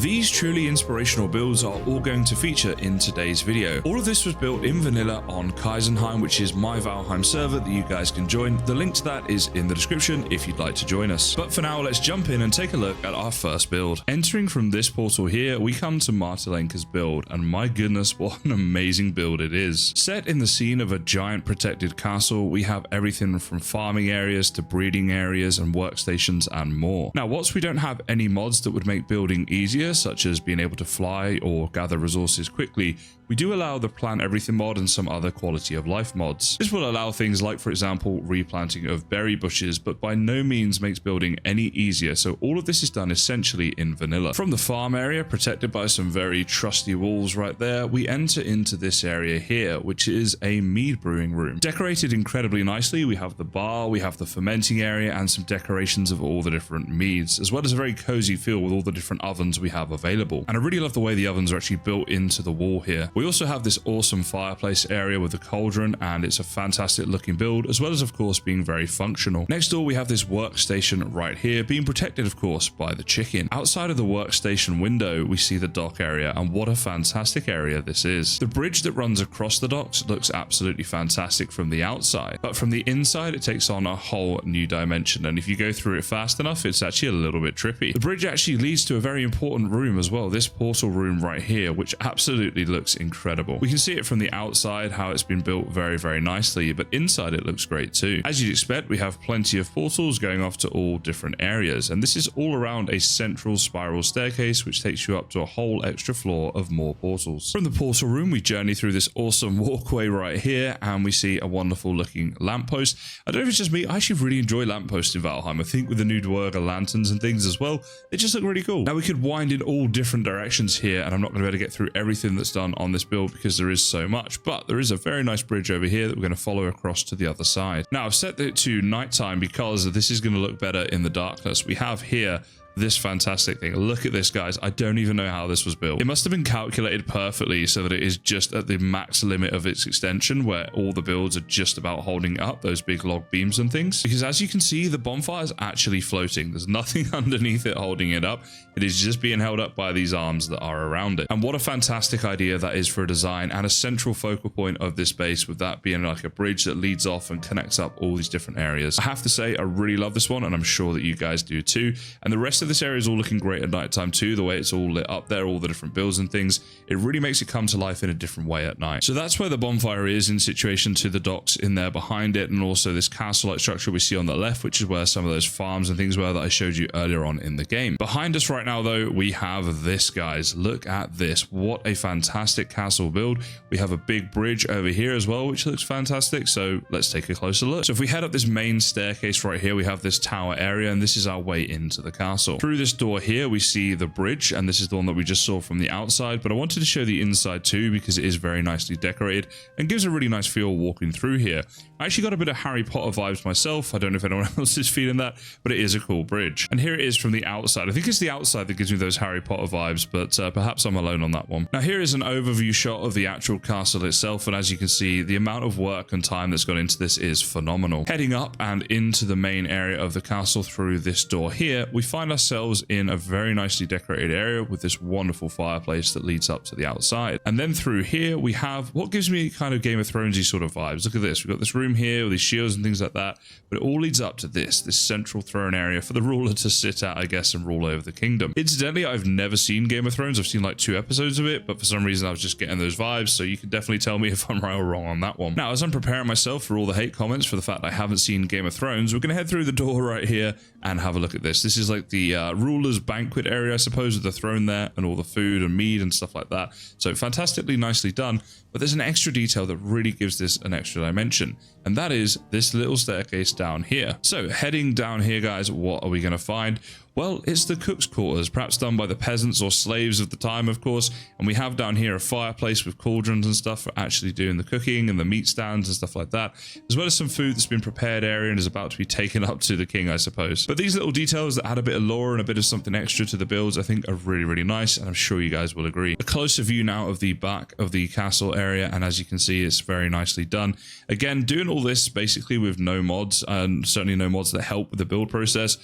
These truly inspirational builds are all going to feature in today's video. All of this was built in vanilla on Kaizenheim, which is my Valheim server that you guys can join. The link to that is in the description if you'd like to join us. But for now, let's jump in and take a look at our first build. Entering from this portal here, we come to Martelenka's build, and my goodness, what an amazing build it is. Set in the scene of a giant protected castle, we have everything from farming areas to breeding areas and workstations and more. Now, whilst we don't have any mods that would make building easier, such as being able to fly or gather resources quickly, we do allow the plant everything mod and some other quality of life mods. This will allow things like, for example, replanting of berry bushes, but by no means makes building any easier, so all of this is done essentially in vanilla. From the farm area, protected by some very trusty walls right there, we enter into this area here, which is a mead brewing room. Decorated incredibly nicely, we have the bar, we have the fermenting area, and some decorations of all the different meads, as well as a very cozy feel with all the different ovens we have available. And I really love the way the ovens are actually built into the wall here. We also have this awesome fireplace area with the cauldron, and it's a fantastic looking build, as well as of course being very functional. Next door we have this workstation right here, being protected of course by the chicken. Outside of the workstation window we see the dock area, and what a fantastic area this is. The bridge that runs across the docks looks absolutely fantastic from the outside, but from the inside it takes on a whole new dimension, and if you go through it fast enough it's actually a little bit trippy. The bridge actually leads to a very important room as well, this portal room right here, which absolutely looks incredible. We can see it from the outside how it's been built very nicely, but inside it looks great too. As you'd expect, we have plenty of portals going off to all different areas, and this is all around a central spiral staircase which takes you up to a whole extra floor of more portals. From the portal room we journey through this awesome walkway right here, and we see a wonderful looking lamppost. I don't know if it's just me, I actually really enjoy lampposts in Valheim. I think with the new Dwerger lanterns and things as well, they just look really cool. Now we could wind in all different directions here, and I'm not going to be able to get through everything that's done on this build because there is so much, but there is a very nice bridge over here that we're going to follow across to the other side. Now I've set it to nighttime because this is going to look better in the darkness. We have here this fantastic thing. Look at this, guys. I don't even know how this was built. It must have been calculated perfectly so that it is just at the max limit of its extension, where all the builds are just about holding up those big log beams and things. Because as you can see, the bonfire is actually floating. There's nothing underneath it holding it up. It is just being held up by these arms that are around it. And what a fantastic idea that is for a design and a central focal point of this base, with that being like a bridge that leads off and connects up all these different areas. I have to say, I really love this one, and I'm sure that you guys do too. And the rest of this area is all looking great at nighttime too, the way it's all lit up there, all the different builds and things. It really makes it come to life in a different way at night. So that's where the bonfire is in situation to the docks in there behind it, and also this castle-like structure we see on the left, which is where some of those farms and things were that I showed you earlier on in the game. Behind us right now though, we have this, guys. Look at this. What a fantastic castle build. We have a big bridge over here as well, which looks fantastic. So let's take a closer look. So if we head up this main staircase right here, we have this tower area, and this is our way into the castle. Through this door here we see the bridge, and this is the one that we just saw from the outside, but I wanted to show the inside too because it is very nicely decorated and gives a really nice feel walking through here. I actually got a bit of Harry Potter vibes myself. I don't know if anyone else is feeling that, but it is a cool bridge. And here it is from the outside. I think it's the outside that gives me those Harry Potter vibes, but perhaps I'm alone on that one. Now here is an overview shot of the actual castle itself, and as you can see, the amount of work and time that's gone into this is phenomenal. Heading up and into the main area of the castle through this door here, we find ourselves in a very nicely decorated area with this wonderful fireplace that leads up to the outside. And then through here we have what gives me kind of Game of Thronesy sort of vibes. Look at this. We've got this room here with these shields and things like that, but it all leads up to this central throne area for the ruler to sit at, I guess, and rule over the kingdom. Incidentally, I've never seen Game of Thrones. I've seen like 2 episodes of it, but for some reason I was just getting those vibes, so you can definitely tell me if I'm right or wrong on that one. Now, as I'm preparing myself for all the hate comments for the fact I haven't seen Game of Thrones, we're going to head through the door right here and have a look at this. This is like the ruler's banquet area, I suppose, with the throne there and all the food and mead and stuff like that. So fantastically nicely done, but there's an extra detail that really gives this an extra dimension, and that is this little staircase down here. So heading down here, guys, what are we going to find? Well, it's the cook's quarters, perhaps done by the peasants or slaves of the time, of course. And we have down here a fireplace with cauldrons and stuff for actually doing the cooking and the meat stands and stuff like that, as well as some food that's been prepared area and is about to be taken up to the king, I suppose. But these little details that add a bit of lore and a bit of something extra to the builds, I think are really, really nice, and I'm sure you guys will agree. A closer view now of the back of the castle area, and as you can see, it's very nicely done. Again, doing all this basically with no mods, and certainly no mods that help with the build process.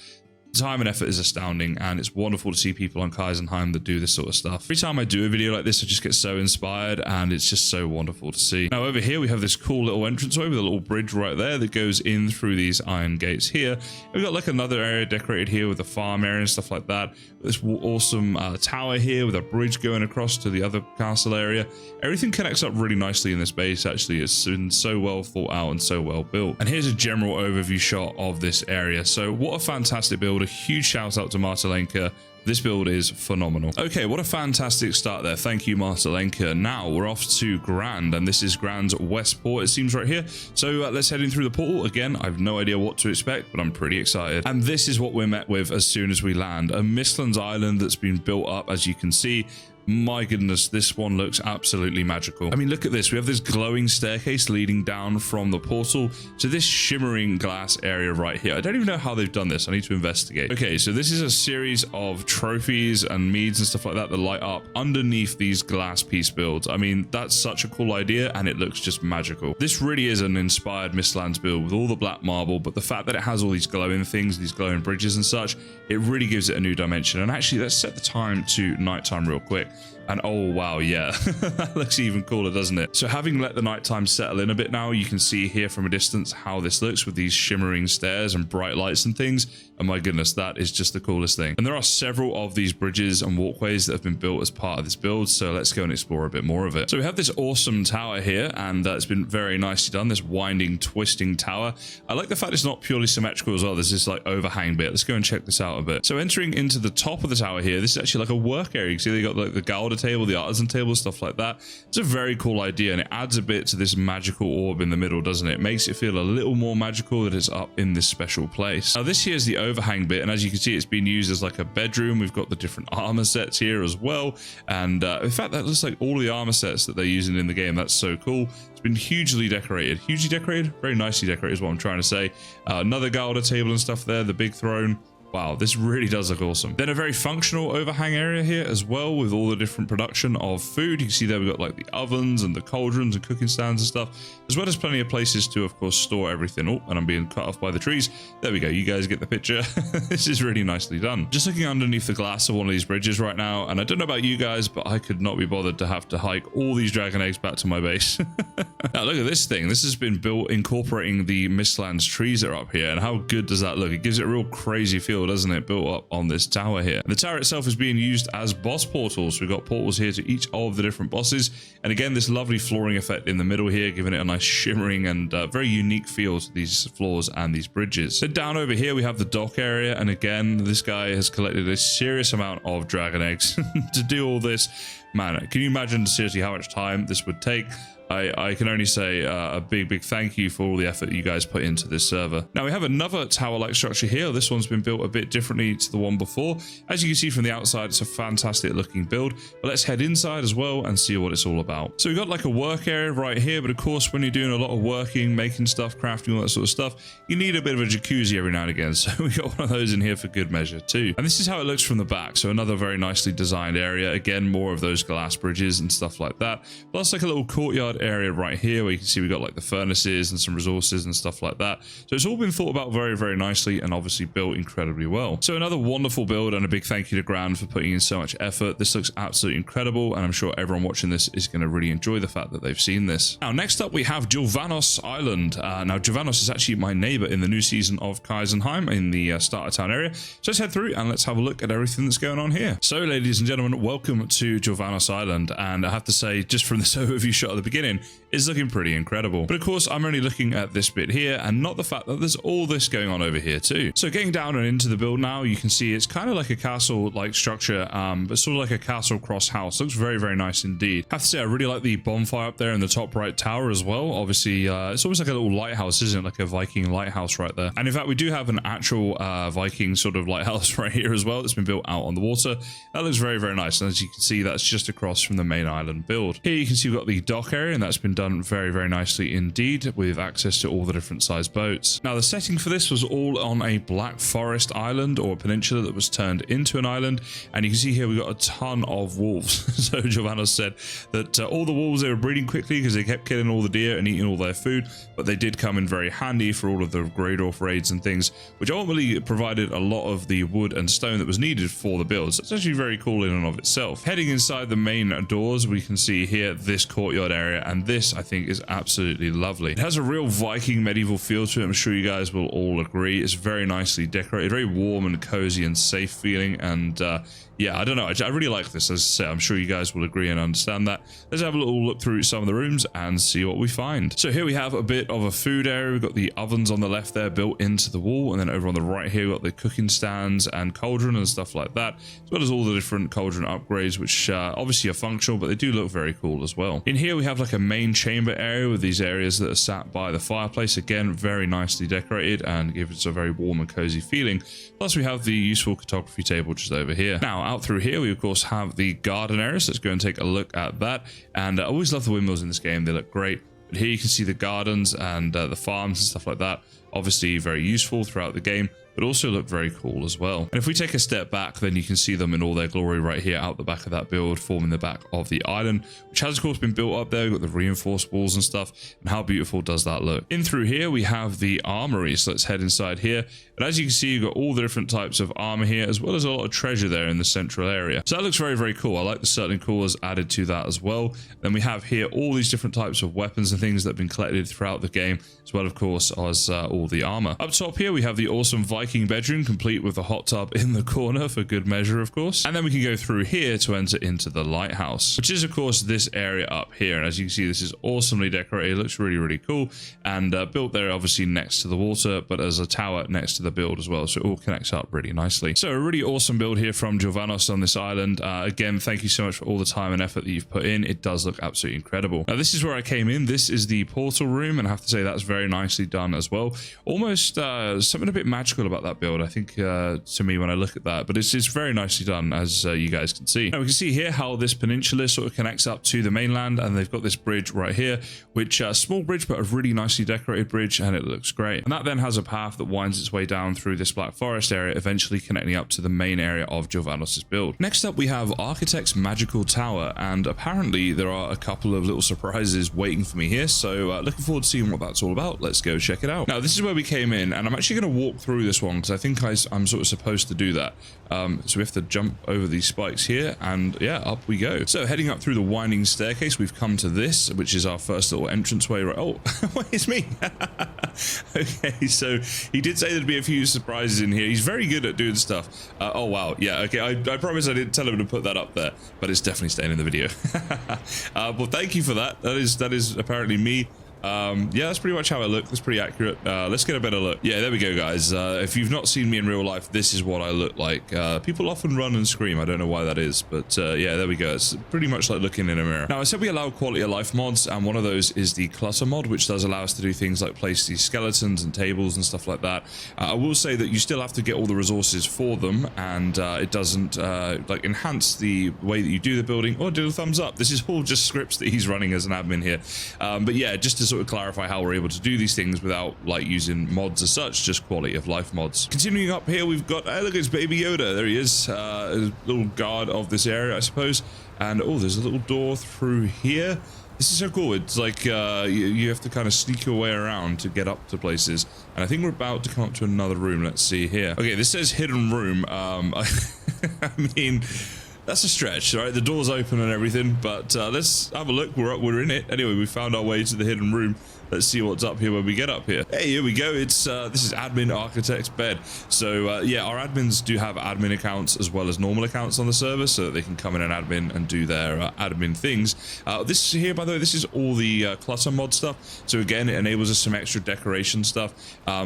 The time and effort is astounding, and it's wonderful to see people on Kaizenheim that do this sort of stuff. Every time I do a video like this, I just get so inspired, and it's just so wonderful to see. Now over here, we have this cool little entranceway with a little bridge right there that goes in through these iron gates here. We've got like another area decorated here with a farm area and stuff like that. This awesome tower here with a bridge going across to the other castle area. Everything connects up really nicely in this base, actually. It's been so well thought out and so well built. And here's a general overview shot of this area. So what a fantastic build. A huge shout out to Martelenka. This build is phenomenal. Okay, what a fantastic start there. Thank you, Martelenka. Now we're off to Grand, and this is Grand's west port, it seems, right here. So let's head in through the portal. Again, I have no idea what to expect, but I'm pretty excited. And this is what we're met with as soon as we land. A Mistlands island that's been built up, as you can see. My goodness, this one looks absolutely magical. I mean, look at this. We have this glowing staircase leading down from the portal to this shimmering glass area right here. I don't even know how they've done this. I need to investigate. Okay, so this is a series of trophies and meads and stuff like that that light up underneath these glass piece builds. I mean, that's such a cool idea, and it looks just magical. This really is an inspired Mistlands build with all the black marble, but the fact that it has all these glowing things, these glowing bridges and such, it really gives it a new dimension. And actually, let's set the time to nighttime real quick. And oh wow, yeah, that looks even cooler, doesn't it? So having let the nighttime settle in a bit now, you can see here from a distance how this looks with these shimmering stairs and bright lights and things. And my goodness, that is just the coolest thing. And there are several of these bridges and walkways that have been built as part of this build, so let's go and explore a bit more of it. So we have this awesome tower here, and it's been very nicely done, this winding, twisting tower. I like the fact it's not purely symmetrical as well. There's this like overhang bit. Let's go and check this out a bit. So entering into the top of the tower here, this is actually like a work area. You can see they got like the Gauda table, the artisan table, stuff like that. It's a very cool idea, and it adds a bit to this magical orb in the middle, doesn't it? It makes it feel a little more magical that it's up in this special place. Now this here is the overhang bit, and as you can see, it's been used as like a bedroom. We've got the different armor sets here as well, and in fact that looks like all the armor sets that they're using in the game. That's so cool. It's been hugely decorated, very nicely decorated is what I'm trying to say. Another Gauda table and stuff there, the big throne. Wow, this really does look awesome. Then a very functional overhang area here as well with all the different production of food. You can see there we've got like the ovens and the cauldrons and cooking stands and stuff, as well as plenty of places to, of course, store everything. Oh, and I'm being cut off by the trees. There we go. You guys get the picture. This is really nicely done. Just looking underneath the glass of one of these bridges right now, and I don't know about you guys, but I could not be bothered to have to hike all these dragon eggs back to my base. Now look at this thing. This has been built incorporating the Mistlands trees that are up here, and how good does that look? It gives it a real crazy feel, doesn't it, built up on this tower here. The tower itself is being used as boss portals. We've got portals here to each of the different bosses, and again this lovely flooring effect in the middle here, giving it a nice shimmering and very unique feel to these floors and these bridges. Then down over here we have the dock area, and again this guy has collected a serious amount of dragon eggs to do all this. Man, can you imagine seriously how much time this would take? I can only say a big thank you for all the effort you guys put into this server. Now we have another tower-like structure here. This one's been built a bit differently to the one before. As you can see from the outside, it's a fantastic looking build, but let's head inside as well and see what it's all about. So we've got like a work area right here, but of course when you're doing a lot of working, making stuff, crafting, all that sort of stuff, you need a bit of a jacuzzi every now and again. So we got one of those in here for good measure too. And this is how it looks from the back. So another very nicely designed area. Again, more of those glass bridges and stuff like that. Plus like a little courtyard area right here where you can see we've got like the furnaces and some resources and stuff like that. So it's all been thought about very nicely and obviously built incredibly well. So another wonderful build, and a big thank you to Grand for putting in so much effort. This looks absolutely incredible, and I'm sure everyone watching this is going to really enjoy the fact that they've seen this. Now next up we have Jovanos Island. Now Jovanos is actually my neighbor in the new season of Kaizenheim in the starter town area. So let's head through and let's have a look at everything that's going on here. So ladies and gentlemen, welcome to Jovanos Island, and I have to say, just from this overview shot at the beginning, is looking pretty incredible. But of course, I'm only looking at this bit here and not the fact that there's all this going on over here too. So getting down and into the build now, you can see it's kind of like a castle-like structure, but sort of like a castle cross house. Looks very nice indeed. I have to say, I really like the bonfire up there in the top right tower as well. Obviously, it's almost like a little lighthouse, isn't it? Like a Viking lighthouse right there. And in fact, we do have an actual Viking sort of lighthouse right here as well that's been built out on the water. That looks very nice. And as you can see, that's just across from the main island build. Here you can see we've got the dock area, and that's been done very, very nicely indeed, with access to all the different sized boats. Now, the setting for this was all on a Black Forest island, or a peninsula that was turned into an island, and you can see here we got a ton of wolves. So Giovanna said that all the wolves, they were breeding quickly because they kept killing all the deer and eating all their food, but they did come in very handy for all of the Grey Dwarf raids and things, which ultimately provided a lot of the wood and stone that was needed for the builds. It's actually very cool in and of itself. Heading inside the main doors, we can see here this courtyard area, and this I think is absolutely lovely. It has a real Viking medieval feel to it. I'm sure you guys will all agree. It's very nicely decorated, very warm and cozy and safe feeling, and yeah, I don't know, I really like this. As I say, I'm sure you guys will agree and understand that. Let's have a little look through some of the rooms and see what we find. So here we have a bit of a food area. We've got the ovens on the left there built into the wall, and then over on the right here we've got the cooking stands and cauldron and stuff like that, as well as all the different cauldron upgrades, which obviously are functional, but they do look very cool as well. In here we have like a main chamber area with these areas that are sat by the fireplace. Again, very nicely decorated and gives it a very warm and cozy feeling. Plus we have the useful cartography table just over here. Now, out through here we of course have the garden area, so let's go and take a look at that. And I always love the windmills in this game, they look great. But here you can see the gardens and the farms and stuff like that, obviously very useful throughout the game, but also look very cool as well. And if we take a step back, then you can see them in all their glory right here out the back of that build, forming the back of the island, which has of course been built up there. We've got the reinforced walls and stuff, and how beautiful does that look? In through here we have the armory, so let's head inside here. And as you can see, you've got all the different types of armor here, as well as a lot of treasure there in the central area. So that looks very, very cool. I like the Sterling coolers added to that as well. Then we have here all these different types of weapons and things that have been collected throughout the game, as well of course as all the armor. Up top here we have the awesome Viking bedroom, complete with a hot tub in the corner for good measure, of course. And then we can go through here to enter into the lighthouse, which is of course this area up here. And as you can see, this is awesomely decorated. It looks really, really cool, and built there obviously next to the water, but as a tower next to the build as well, so it all connects up really nicely. So a really awesome build here from Giovannos on this island. Again, thank you so much for all the time and effort that you've put in. It does look absolutely incredible. Now this is where I came in. This is the portal room, and I have to say that's very nicely done as well. Almost something a bit magical about that build, I think, to me when I look at that, but it's very nicely done, as you guys can see. Now we can see here how this peninsula sort of connects up to the mainland, and they've got this bridge right here, which small bridge but a really nicely decorated bridge, and it looks great. And that then has a path that winds its way down through this Black Forest area, eventually connecting up to the main area of Giovannos' build. Next up we have Architect's Magical Tower, and apparently there are a couple of little surprises waiting for me here, so looking forward to seeing what that's all about. Let's go check it out. Now this is where we came in, and I'm actually going to walk through this one because I think I'm sort of supposed to do that. So we have to jump over these spikes here, and yeah, up we go. So heading up through the winding staircase, we've come to this, which is our first little entranceway. Right? Oh, wait, it's me. Okay, so he did say there'd be a few surprises in here. He's very good at doing stuff. Oh wow, yeah, okay, I promise I didn't tell him to put that up there, but it's definitely staying in the video. Well, thank you for that. That is apparently me. Yeah, that's pretty much how I look. That's pretty accurate. Let's get a better look. Yeah, there we go, guys. If you've not seen me in real life, this is what I look like. People often run and scream. I don't know why that is, but yeah, there we go. It's pretty much like looking in a mirror. Now, I said we allow quality of life mods, and one of those is the clutter mod, which does allow us to do things like place these skeletons and tables and stuff like that. I will say that you still have to get all the resources for them, and it doesn't like enhance the way that you do the building. Oh, do a thumbs up. This is all just scripts that he's running as an admin here. But yeah, just to sort of clarify how we're able to do these things without like using mods as such, just quality of life mods. Continuing up here, we've got, look, it's Baby Yoda. There he is, a little guard of this area, I suppose. And oh, there's a little door through here. This is so cool. It's like you have to kind of sneak your way around to get up to places. And I think we're about to come up to another room. Let's see here. Okay, this says hidden room. I mean, that's a stretch, right? The door's open and everything, but let's have a look. We're in it. Anyway, we found our way to the hidden room. Let's see what's up here when we get up here. Hey, here we go. It's this is admin architect's bed. So yeah, our admins do have admin accounts as well as normal accounts on the server, so that they can come in and admin and do their admin things. This here, by the way, this is all the clutter mod stuff. So again, it enables us some extra decoration stuff.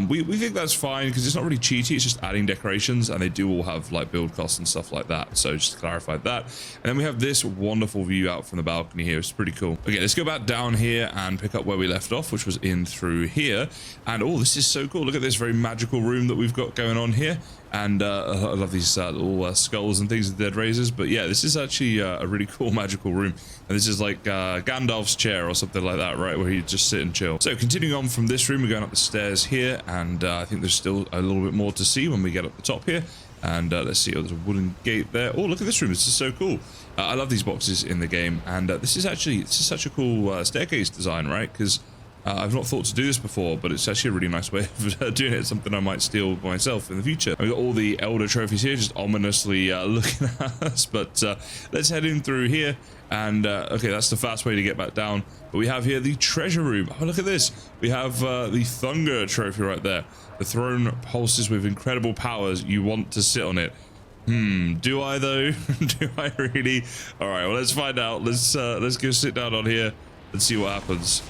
We think that's fine because it's not really cheaty. It's just adding decorations, and they do all have like build costs and stuff like that. So just to clarify that. And then we have this wonderful view out from the balcony here. It's pretty cool. Okay, let's go back down here and pick up where we left off. which was in through here. And oh, this is so cool. Look at this very magical room that we've got going on here. And I love these little skulls and things with dead razors. But yeah, this is actually a really cool magical room. And this is like Gandalf's chair or something like that, right? Where you just sit and chill. So continuing on from this room, we're going up the stairs here. And I think there's still a little bit more to see when we get up the top here. And let's see, oh, there's a wooden gate there. Oh, look at this room. This is so cool. I love these boxes in the game. And this is such a cool staircase design, right? Because I've not thought to do this before, but it's actually a really nice way of doing it. It's something I might steal myself in the future. We've got all the Elder trophies here, just ominously looking at us. But let's head in through here. And okay, that's the fast way to get back down. But we have here the treasure room. Oh, look at this. We have the Thunder trophy right there. The throne pulses with incredible powers. You want to sit on it. Do I though? Do I really? All right, well, let's find out. Let's go sit down on here and see what happens.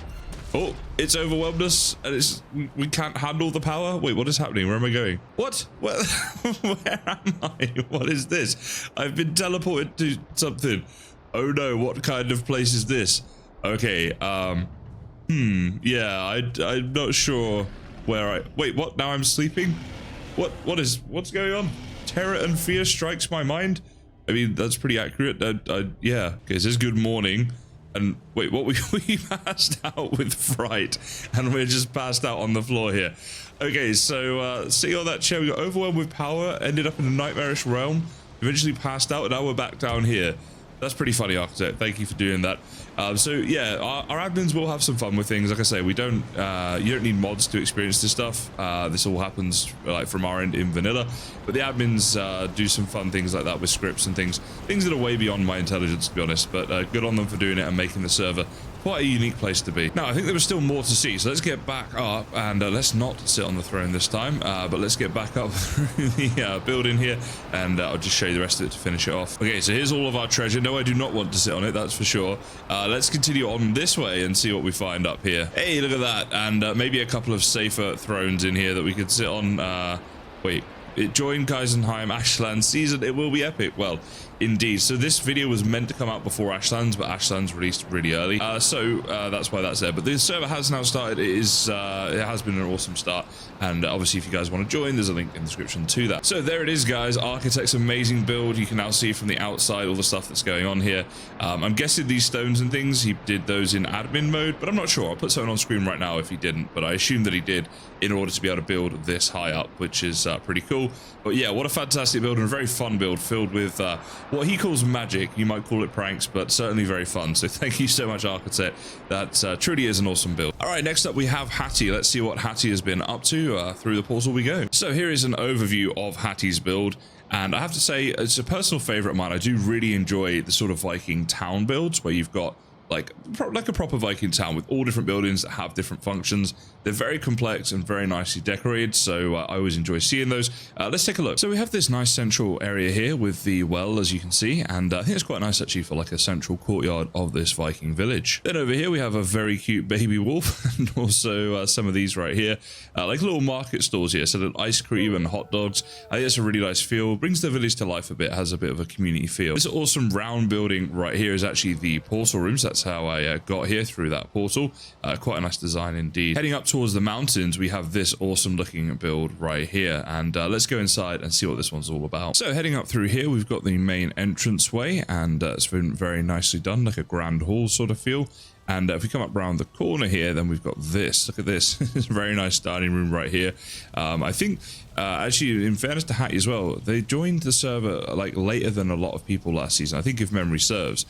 Oh, it's overwhelmed us, and we can't handle the power. Wait, what is happening? Where am I going? What? Where am I? What is this? I've been teleported to something. Oh no, what kind of place is this? Okay, yeah, I'm not sure where wait, what? Now I'm sleeping? What's going on? Terror and fear strikes my mind. I mean, that's pretty accurate. Yeah, okay, it says good morning. And wait, what we passed out with fright, and we're just passed out on the floor here. Okay, so see all that chair, we got overwhelmed with power, ended up in a nightmarish realm, eventually passed out, and now we're back down here. That's pretty funny, Architect. Thank you for doing that. So yeah, our admins will have some fun with things. Like I say, we don't you don't need mods to experience this stuff. This all happens like from our end in vanilla, but the admins do some fun things like that with scripts and things that are way beyond my intelligence, to be honest. But good on them for doing it and making the server quite a unique place to be. Now, I think there was still more to see, so let's get back up and let's not sit on the throne this time, but let's get back up through the building here, and I'll just show you the rest of it to finish it off. Okay, so here's all of our treasure. No, I do not want to sit on it, that's for sure. Let's continue on this way and see what we find up here. Hey, look at that, and maybe a couple of safer thrones in here that we could sit on. Wait. It joined Kaisenheim Ashland season. It will be epic. Well, indeed. So this video was meant to come out before Ashlands, but Ashlands released really early. So that's why that's there. But the server has now started. It has been an awesome start. And obviously, if you guys want to join, there's a link in the description to that. So there it is, guys. Architect's amazing build. You can now see from the outside all the stuff that's going on here. I'm guessing these stones and things, he did those in admin mode, but I'm not sure. I'll put something on screen right now if he didn't, but I assume that he did in order to be able to build this high up, which is pretty cool. But yeah, what a fantastic build and a very fun build filled with what he calls magic. You might call it pranks, but certainly very fun. So thank you so much, Architect. That truly is an awesome build. All right, next up we have Hattie. Let's see what Hattie has been up to. Through the portal we go. So here is an overview of Hattie's build. And I have to say, it's a personal favorite of mine. I do really enjoy the sort of Viking town builds where you've got like a proper Viking town with all different buildings that have different functions. They're very complex and very nicely decorated, so I always enjoy seeing those. Let's take a look. So we have this nice central area here with the well, as you can see, and I think it's quite nice actually for like a central courtyard of this Viking village. Then over here we have a very cute baby wolf, and also some of these right here, like little market stalls here, so that ice cream and hot dogs. I think it's a really nice feel, brings the village to life a bit, has a bit of a community feel. This awesome round building right here is actually the portal rooms. That's how I got here through that portal. Quite a nice design indeed. Heading up towards the mountains, we have this awesome looking build right here, and let's go inside and see what this one's all about. So heading up through here, we've got the main entranceway, and it's been very nicely done, like a grand hall sort of feel. And if we come up around the corner here, then we've got this. Look at this. It's a very nice dining room right here. I think, actually, in fairness to Hattie as well, they joined the server like later than a lot of people last season, I think, if memory serves,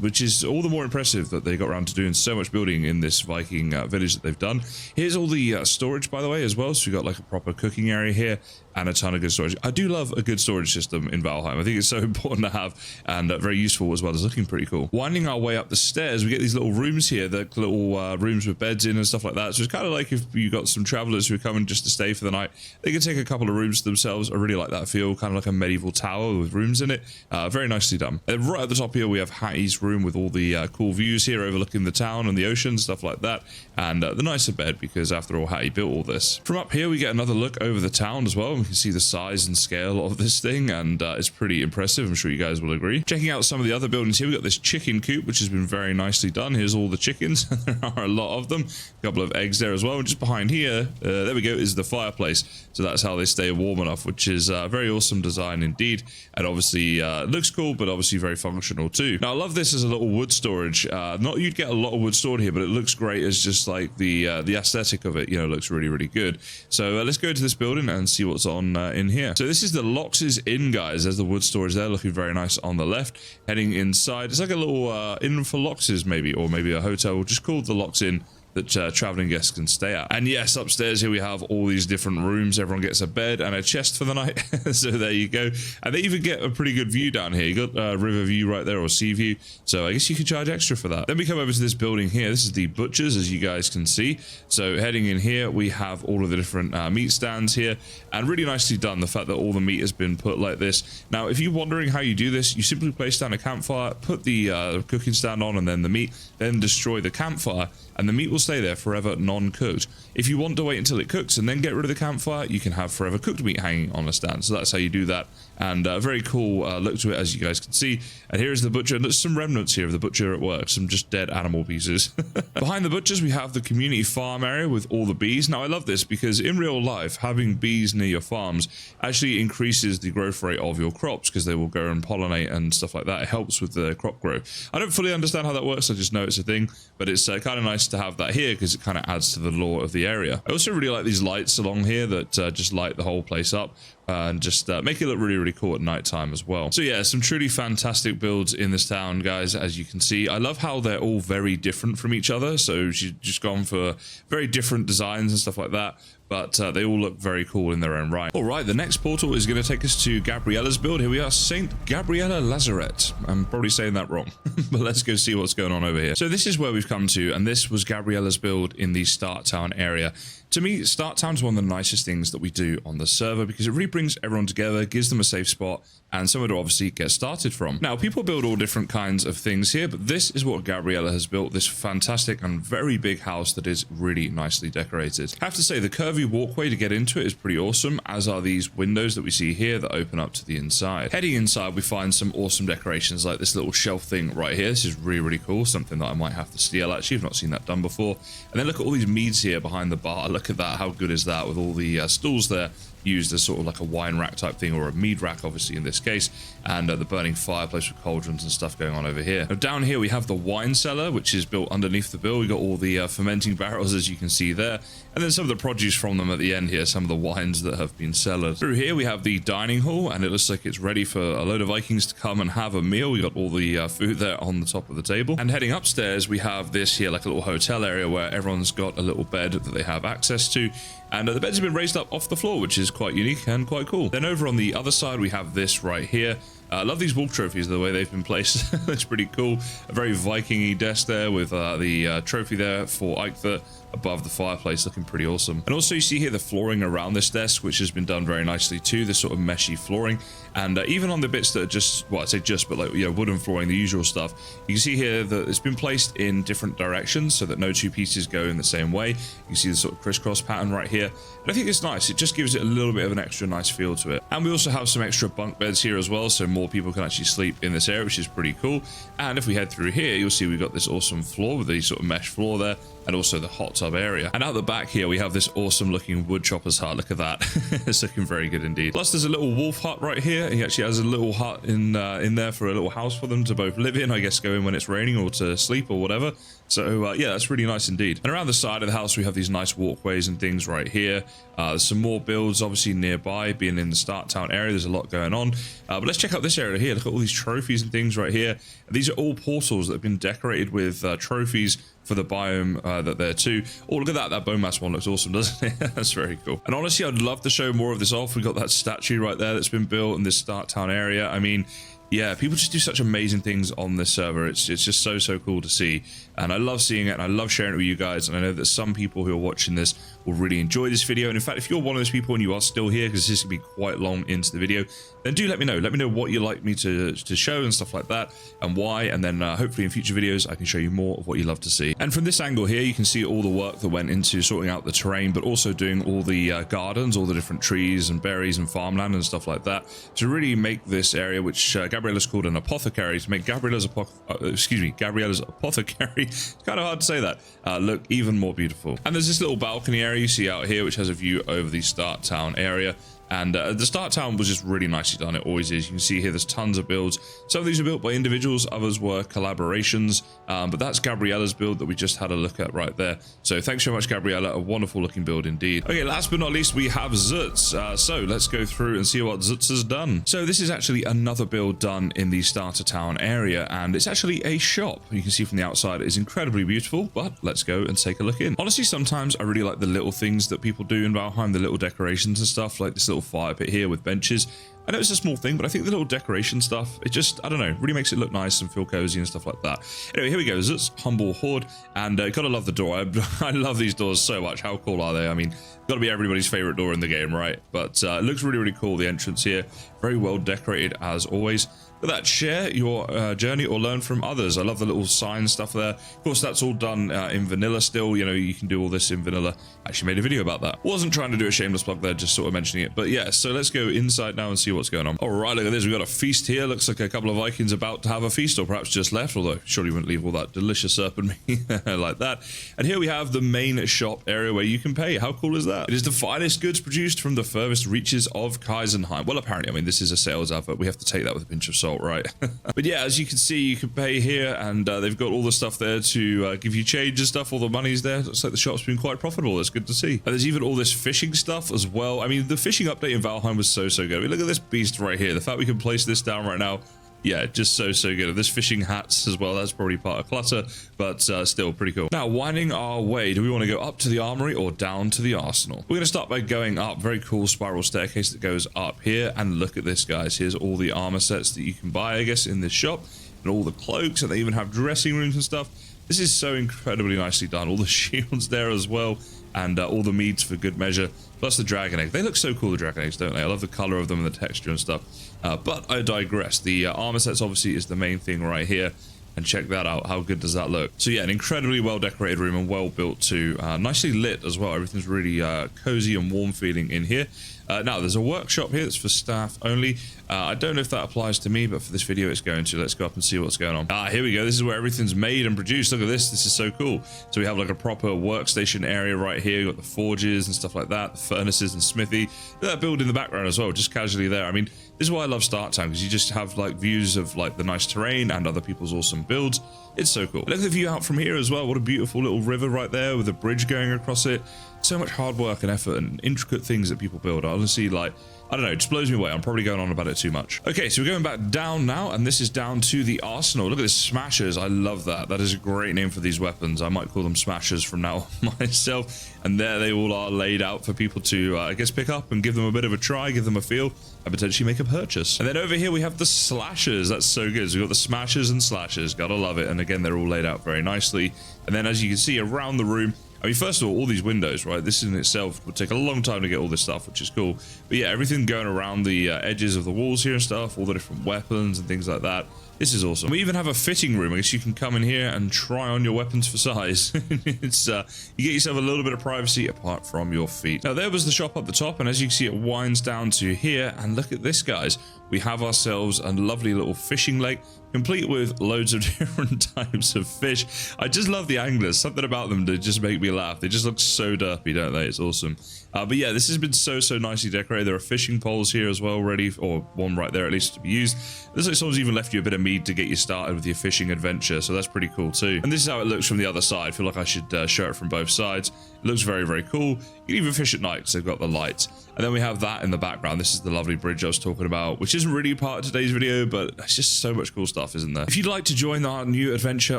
which is all the more impressive that they got around to doing so much building in this Viking village that they've done. Here's all the storage, by the way, as well. So we've got like a proper cooking area here and a ton of good storage. I do love a good storage system in Valheim. I think it's so important to have, and very useful as well as looking pretty cool. Winding our way up the stairs, we get these little rooms here, the little rooms with beds in and stuff like that. So it's kind of like if you got some travelers who are coming just to stay for the night, they can take a couple of rooms to themselves. I really like that feel, kind of like a medieval tower with rooms in it. Very nicely done. And right at the top here, we have Hattie's room with all the cool views here overlooking the town and the ocean, stuff like that. And the nicer bed, because after all, Hattie built all this. From up here, we get another look over the town as well. we can see the size and scale of this thing, and it's pretty impressive. I'm sure you guys will agree. Checking out some of the other buildings here, we've got this chicken coop, which has been very nicely done. Here's all the chickens. There are a lot of them. A couple of eggs there as well. And just behind here, there we go, is the fireplace. So that's how they stay warm enough, which is a very awesome design indeed. And obviously looks cool, but obviously very functional too. Now I love this as a little wood storage. Not you'd get a lot of wood stored here, but it looks great as just like the aesthetic of it, you know, looks really, really good. So let's go to this building and see what's on in here. So this is the Lox's Inn, guys. There's the wood storage there, looking very nice on the left. Heading inside, it's like a little inn for Lox's maybe, or maybe a hotel just called the Lox Inn that traveling guests can stay at. And yes, upstairs here we have all these different rooms. Everyone gets a bed and a chest for the night. So there you go. And they even get a pretty good view down here. You got river view right there, or sea view. So I guess you could charge extra for that. Then we come over to this building here. This is the butcher's, as you guys can see. So heading in here, we have all of the different meat stands here, and really nicely done, the fact that all the meat has been put like this. Now, if you're wondering how you do this, you simply place down a campfire, put the cooking stand on, and then the meat, then destroy the campfire, and the meat will stay there forever non-cooked. If you want to wait until it cooks and then get rid of the campfire, you can have forever cooked meat hanging on a stand. So that's how you do that, and very cool look to it, as you guys can see. And here is the butcher, and there's some remnants here of the butcher at work, some just dead animal pieces. Behind the butchers we have the community farm area with all the bees. Now I love this because in real life, having bees near your farms actually increases the growth rate of your crops, because they will go and pollinate and stuff like that. It helps with the crop growth. I don't fully understand how that works, I just know it's a thing, but it's kind of nice to have that here because it kind of adds to the lore of the area. I also really like these lights along here that just light the whole place up and just make it look really, really cool at night time as well. So yeah, some truly fantastic builds in this town, guys, as you can see. I love how they're all very different from each other. So she's just gone for very different designs and stuff like that, but they all look very cool in their own right. All right, the next portal is going to take us to Gabriella's build. Here we are, Saint Gabriella Lazaret. I'm probably saying that wrong, but let's go see what's going on over here. So this is where we've come to, and this was Gabriella's build in the Start Town area. To me, Start Town is one of the nicest things that we do on the server, because it really brings everyone together, gives them a safe spot, and somewhere to obviously get started from. Now, people build all different kinds of things here, but this is what Gabriella has built, this fantastic and very big house that is really nicely decorated. I have to say, the curvy walkway to get into it is pretty awesome, as are these windows that we see here that open up to the inside. Heading inside, we find some awesome decorations like this little shelf thing right here. This is really, really cool, something that I might have to steal, actually. I've not seen that done before. And then look at all these meads here behind the bar. Look at that, how good is that, with all the stools there used as sort of like a wine rack type thing, or a mead rack obviously in this case, and the burning fireplace with cauldrons and stuff going on over here. Now down here we have the wine cellar, which is built underneath the build. We got all the fermenting barrels, as you can see there, and then some of the produce from them at the end here, some of the wines that have been cellared. Through here we have the dining hall, and it looks like it's ready for a load of Vikings to come and have a meal. We got all the food there on the top of the table, and heading upstairs we have this here, like a little hotel area where everyone's got a little bed that they have access to, and the beds have been raised up off the floor, which is quite unique and quite cool. Then over on the other side we have this right here. I love these wolf trophies, the way they've been placed. It's pretty cool. A very Viking-y desk there with the trophy there for Eikthyr above the fireplace, looking pretty awesome. And also you see here the flooring around this desk, which has been done very nicely too, this sort of meshy flooring. And even on the bits that are just, well, I say just, but like, you know, wooden flooring, the usual stuff, you can see here that it's been placed in different directions so that no two pieces go in the same way. You can see the sort of crisscross pattern right here. And I think it's nice. It just gives it a little bit of an extra nice feel to it. And we also have some extra bunk beds here as well, so more people can actually sleep in this area, which is pretty cool. And if we head through here, you'll see we've got this awesome floor with the sort of mesh floor there, and also the hot tub area. And out the back here, we have this awesome looking wood chopper's hut. Look at that. It's looking very good indeed. Plus there's a little wolf hut right here. He actually has a little hut in there for a little house for them to both live in, I guess, go in when it's raining or to sleep or whatever. So yeah, that's really nice indeed. And around the side of the house, we have these nice walkways and things right here. There's some more builds obviously nearby, being in the Start Town area. There's a lot going on. But let's check out this area here. Look at all these trophies and things right here. And these are all portals that have been decorated with trophies for the biome that they're too. Oh, look at that. That bone mass one looks awesome, doesn't it? That's very cool. And honestly, I'd love to show more of this off. We've got that statue right there that's been built in this Start Town area. I mean, yeah, people just do such amazing things on this server. It's just so cool to see, and I love seeing it, and I love sharing it with you guys. And I know that some people who are watching this will really enjoy this video. And in fact, if you're one of those people and you are still here, because this is gonna be quite long into the video, then do let me know. Let me know what you'd like me to show and stuff like that, and why. And then hopefully in future videos I can show you more of what you love to see. And from this angle here, you can see all the work that went into sorting out the terrain, but also doing all the gardens, all the different trees and berries and farmland and stuff like that, to really make this area, which Gabriella's called an apothecary, to make Gabriella's apothecary, it's kind of hard to say that, look even more beautiful. And there's this little balcony area you see out here, which has a view over the start town area. And the start town was just really nicely done. It always is. You can see here there's tons of builds. Some of these are built by individuals, others were collaborations, but that's Gabriella's build that we just had a look at right there. So thanks so much, Gabriella. A wonderful looking build indeed. Okay, last but not least, we have Zutz. So let's go through and see what Zutz has done. So this is actually another build done in the starter town area, and it's actually a shop. You can see from the outside it is incredibly beautiful, but let's go and take a look in. Honestly, sometimes I really like the little things that people do in Valheim, the little decorations and stuff, like this little fire pit here with benches. I know it's a small thing, but I think the little decoration stuff, it just, I don't know, really makes it look nice and feel cozy and stuff like that. Anyway, here we go. Zutz Humble Hoard, and gotta love the door. I love these doors so much. How cool are they? I mean, gotta be everybody's favorite door in the game, right? But it looks really cool. The entrance here, very well decorated as always. Look at that, share your journey or learn from others. I love the little sign stuff there. Of course, that's all done in vanilla still. You know, you can do all this in vanilla. I actually made a video about that. Wasn't trying to do a shameless plug there, just sort of mentioning it. But yeah, so let's go inside now and see what's going on. All right, look at this. We've got a feast here. Looks like a couple of Vikings about to have a feast, or perhaps just left, although surely you wouldn't leave all that delicious serpent meat like that. And here we have the main shop area where you can pay. How cool is that? It is the finest goods produced from the furthest reaches of Kaisenheim. Well, apparently, I mean, this is a sales advert. We have to take that with a pinch of salt, right? But yeah, as you can see, you can pay here, and they've got all the stuff there to give you change and stuff. All the money's there. Looks like the shop's been quite profitable. That's good to see. And there's even all this fishing stuff as well. I mean, the fishing update in Valheim was so good. I mean, look at this beast right here. The fact we can place this down right now, yeah, just so good. And this fishing hats as well, that's probably part of clutter, but still pretty cool. Now, winding our way, do we want to go up to the armory or down to the arsenal? We're going to start by going up. Very cool spiral staircase that goes up here. And look at this, guys. Here's all the armor sets that you can buy, I guess, in this shop, and all the cloaks, and they even have dressing rooms and stuff. This is so incredibly nicely done. All the shields there as well, and all the meads for good measure, plus the dragon egg. They look so cool, the dragon eggs, don't they? I love the color of them and the texture and stuff. But I digress. The armor sets obviously is the main thing right here, and check that out. How good does that look? So yeah, an incredibly well decorated room and well built too. Nicely lit as well. Everything's really cozy and warm feeling in here. Now there's a workshop here that's for staff only. I don't know if that applies to me, but for this video it's going to. Let's go up and see what's going on. Here we go. This is where everything's made and produced. Look at this. This is so cool. So we have like a proper workstation area right here. We've got the forges and stuff like that, the furnaces and smithy. Look at that build in the background as well, just casually there. I mean, this is why I love Start Town, because you just have like views of like the nice terrain and other people's awesome builds. It's so cool. Look at the view out from here as well. What a beautiful little river right there with a bridge going across it. So much hard work and effort and intricate things that people build. Honestly, like, I don't know, it just blows me away. I'm probably going on about it too much. Okay, so we're going back down now, and this is down to the arsenal. Look at this, smashers. I love that. That is a great name for these weapons. I might call them smashers from now on myself. And there they all are laid out for people to, I guess, pick up and give them a bit of a try, give them a feel, and potentially make a purchase. And then over here we have the slashers. That's so good. So we've got the smashers and slashers. Gotta love it. And again, they're all laid out very nicely. And then as you can see around the room, I mean, first of all these windows, right? This in itself would take a long time to get all this stuff, which is cool. But yeah, everything going around the edges of the walls here and stuff, all the different weapons and things like that. This is awesome. We even have a fitting room. I guess you can come in here and try on your weapons for size. It's you get yourself a little bit of privacy apart from your feet. Now there was the shop up the top, and as you can see, it winds down to here. And look at this, guys. We have ourselves a lovely little fishing lake, complete with loads of different types of fish. I just love the anglers. Something about them that just make me laugh. They just look so derpy, don't they? It's awesome. But yeah, this has been so nicely decorated. There are fishing poles here as well, ready, or one right there at least to be used. Looks like someone's even left you a bit of mead to get you started with your fishing adventure, so that's pretty cool too. And this is how it looks from the other side. I feel like I should show it from both sides. It looks very cool. You can even fish at night because they've got the lights. And then we have that in the background. This is the lovely bridge I was talking about, which isn't really part of today's video, but it's just so much cool stuff, isn't there? If you'd like to join our new adventure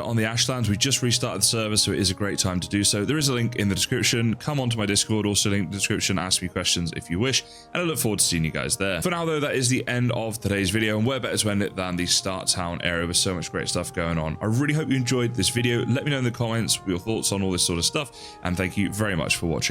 on the Ashlands, we just restarted the server, so it is a great time to do so. There is a link in the description. Come onto my Discord, also link in the description. Ask me questions if you wish, and I look forward to seeing you guys there. For now, though, that is the end of today's video, and where better to end it than the Start Town area with so much great stuff going on. I really hope you enjoyed this video. Let me know in the comments your thoughts on all this sort of stuff, and thank you very much for watching.